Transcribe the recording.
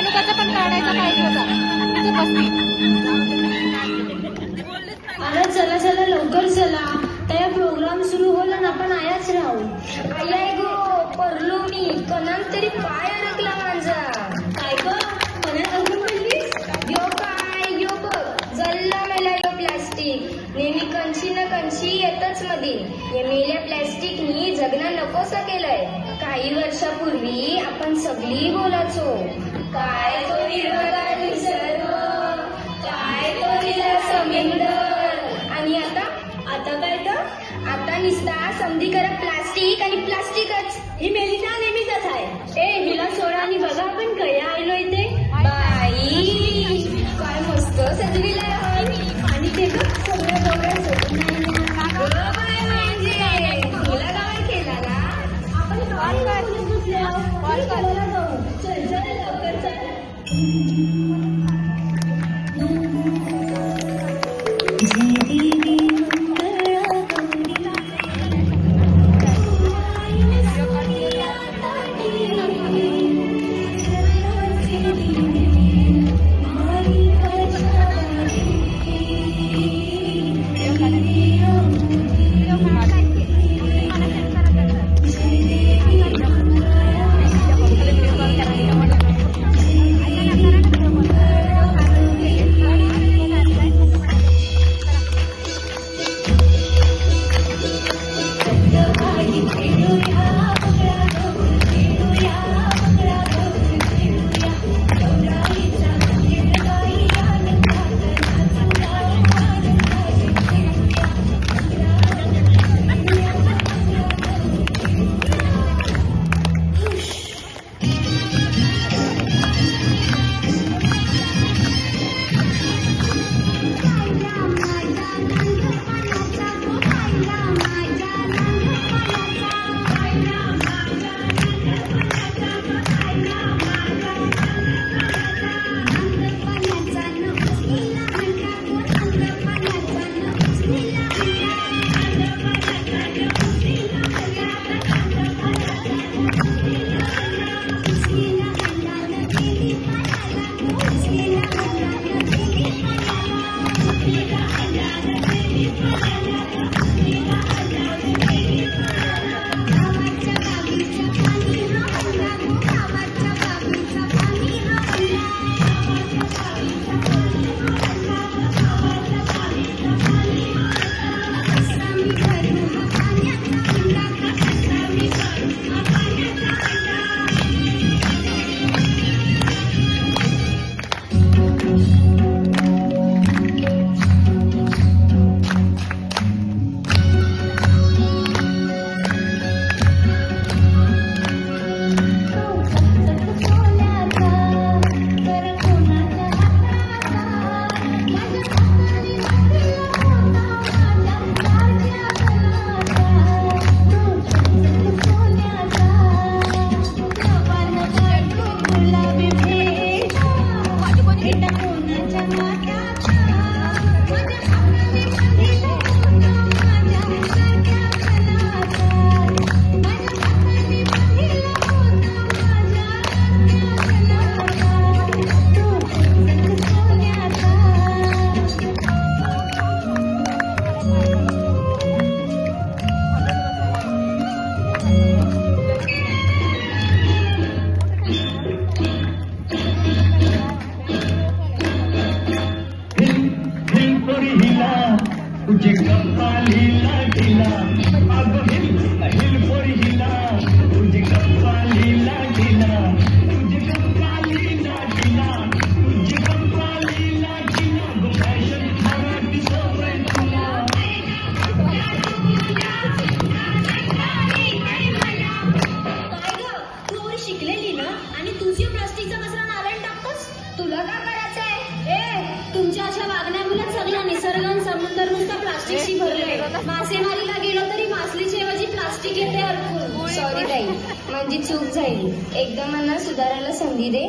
रेणुकाचा पण काढायचा पाहिजे होता. तुझं 35. अरे चला चला लवकर चला, त्या प्रोग्राम सुरू होला ना आपण आयाच राहू. आय गो परलो मी कणान तरी पाय अडकला माझा. काय ग कणात अडकून पडलीस? यो काय यो बघ जल्ला मला यो प्लास्टिक. नेहमी कंची ना कंची येतच मध्ये. या मेल्या प्लॅस्टिकनी जगणं नकोसं केलंय. काही वर्षापूर्वी आपण सगळी बोलायचो काय तो हिरवगार निसर्ग, काय तो हिला समुद्र. आणि आता आता काय तर आता निसता संधी करत प्लास्टिक आणि प्लास्टिकच. ही मेलिना नेहमीच आहे. ए हिला सोडा आणि बघा आपण कया आलो इथे. बाई काय मस्त सजविला आणि ते सगळं डोळ्यात सजून म्हणजे तुला काय केला ना आपण जाऊ. चल चल लवकर चल. तुझे कपालीला ढिला अगं हिल पोर हिला तुझे कपालीला ढिला तुझे कपालीला ढिला तुझे कपालीला ढिला गो फॅशन मराठी सवय तुला. तू शिकलेली ना आणि तुझी प्लास्टिकचा कचरा नाल्यात टाकतोस. तुला काय करायचंय? ए तुमच्या अशा वागण्यामुळे सगळा निसर्ग आणि समुद्र नुसतं प्लास्टिकशी भरलंय. मासेमारीला गेलो तरी मासलीच्या ऐवजी प्लास्टिक येते अडकून. सॉरी ताई माझी चूक झाली. एकदा मला सुधारायला संधी दे.